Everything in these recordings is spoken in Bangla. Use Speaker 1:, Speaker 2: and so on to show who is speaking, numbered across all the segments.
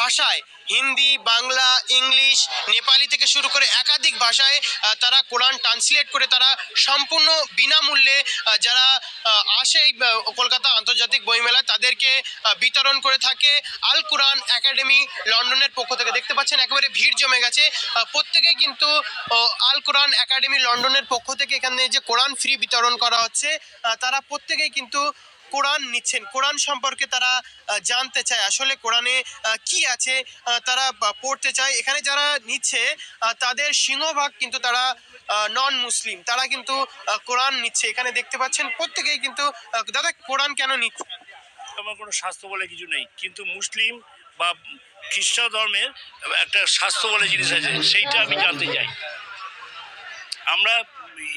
Speaker 1: ভাষায় হিন্দি, বাংলা, ইংলিশ, নেপালি থেকে শুরু করে একাধিক ভাষায় তারা কোরআন ট্রান্সলেট করে তারা সম্পূর্ণ বিনামূল্যে যারা আসে এই কলকাতা আন্তর্জাতিক বইমেলায় তাদেরকে বিতরণ করে থাকে আল কোরআন একাডেমি লন্ডনের পক্ষ থেকে। দেখতে পাচ্ছেন একেবারে ভিড় জমে গেছে। প্রত্যেকেই কিন্তু আল কোরআন একাডেমি লন্ডনের পক্ষ থেকে এখানে যে কোরআন ফ্রি বিতরণ করা হচ্ছে, তারা প্রত্যেকেই কিন্তু কোরআন নিচ্ছেন, কোরআন সম্পর্কে তারা জানতে চায় আসলে কোরআনে কি আছে, তারা পড়তে চায়। এখানে যারা নিচ্ছে তাদের সিংহভাগ কিন্তু তারা নন মুসলিম, তারা কিন্তু কোরআন নিচ্ছে। এখানে দেখতে পাচ্ছেন প্রত্যেকেই কিন্তু। দাদা, কোরআন কেন নিচ্ছে?
Speaker 2: আমার কোনো স্বাস্থ্য বলে কিছু নেই, কিন্তু মুসলিম বা খ্রিস্টান ধর্মের একটা স্বাস্থ্য বলে জিনিস আছে, সেইটা আমি জানতে চাই। আমরা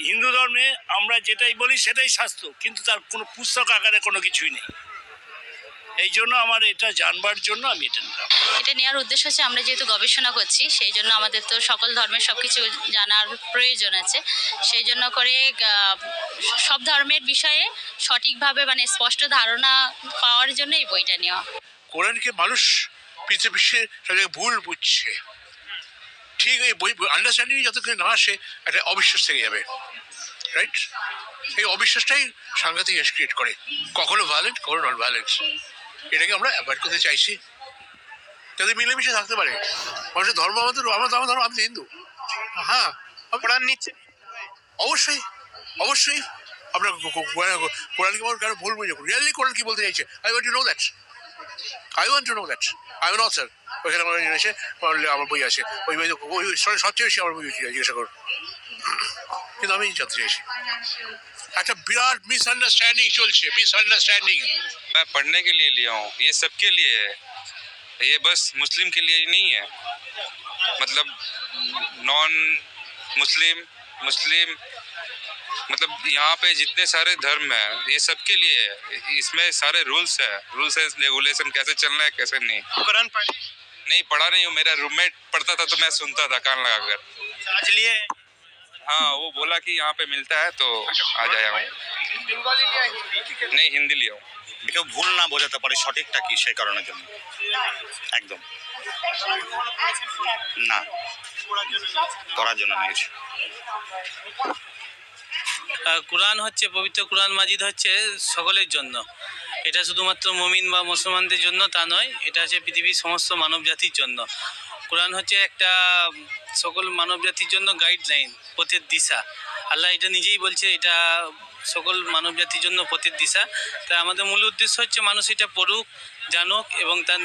Speaker 2: হিন্দু ধর্মে আমরা যেটাই বলি সেটাই স্বাস্থ্য, কিন্তু তার কোনো পুস্তক আকারে কোনো কিছুই নেই। এই জন্য আমার এটা জানবার জন্য আমি এটা নিলাম।
Speaker 3: এটা নেওয়ার উদ্দেশ্য হচ্ছে আমরা যেহেতু গবেষণা করছি, সেই জন্য আমাদের তো সকল ধর্মের সব কিছু জানার প্রয়োজন আছে। সেই জন্য করে সব ধর্মের বিষয়ে সঠিকভাবে মানে স্পষ্ট ধারণা পাওয়ার জন্য এই বইটা নেওয়া।
Speaker 4: কোরআনকে মানুষ বিশ্বে ভুল বুঝছে, ঠিক এই বই আন্ডারস্ট্যান্ডিং যতক্ষণ না আসে একটা অবিশ্বাস থেকে যাবে, রাইট? এই অবিশ্বাসটাই সাংঘাতিক ক্রিয়েট করে, কখনো ভায়োলেন্ট কখনো নন ভায়োলেন্ট। এটাকে আমরা অ্যাভয়েড করতে চাইছি যাতে মিলেমিশে থাকতে পারে মানুষের ধর্ম। আমার ধর্ম, আমি হিন্দু। হ্যাঁ,
Speaker 1: কোরআন নিচ্ছে
Speaker 4: অবশ্যই অবশ্যই। আপনার কোরআনকে কেন ভুল বুঝে রিয়েলি কোরআন কি বলতে চাইছে? I want to know that, I want to know that. I am not sir, ওইখানে আমার এসে আমার বই আছে, ওই বই সবচেয়ে বেশি আমার বই জিজ্ঞাসা করুন, কিন্তু আমি জানতে চাইছি। একটা বিরাট মিসআন্ডারস্ট্যান্ডিং চলছে, मिसअंडरस्टैंडिंग।
Speaker 5: मैं पढ़ने के लिए लिया हूँ, ये सबके लिए है, ये बस मुस्लिम के लिए ही नहीं है। मतलब नॉन मुस्लिम, मुस्लिम, मतलब यहाँ पे जितने सारे धर्म हैं ये सबके लिए है। इसमें सारे रूल्स है, रूल्स एंड रेगुलेशन, कैसे चलना है कैसे नहीं।
Speaker 1: কোরআন
Speaker 5: नहीं पढ़ा नहीं हूँ, मेरा रूममेट पढ़ता था तो मैं सुनता था कान लगाकर।
Speaker 1: आज लिए
Speaker 5: हाँ, वो बोला कि यहाँ पे मिलता है तो आ जाया हूँ।
Speaker 1: বেঙ্গলি লিয়া হিন্দি?
Speaker 5: नहीं, हिंदी लिया हूँ।
Speaker 6: কেউ ভুল না বোঝাতে পারে সঠিকটা কি, সেই কারণের জন্য। একদম না, করার জন্য নিয়েছি।
Speaker 7: কোরআন হচ্ছে পবিত্র কোরআন মাজিদ হচ্ছে সকলের জন্য। এটা শুধুমাত্র মুমিন বা মুসলমানদের জন্য তা নয়, এটা হচ্ছে পৃথিবীর সমস্ত মানব জাতির জন্য। কোরআন হচ্ছে একটা সকল মানব জাতির জন্য গাইডলাইন, পথের দিশা। আল্লাহ এটা নিজেই বলছে, এটা সকল মানব জাতির জন্য পথের দিশা। তাই আমাদের মূল উদ্দেশ্য হচ্ছে মানুষ এটা পড়ুক, জানুক এবং তার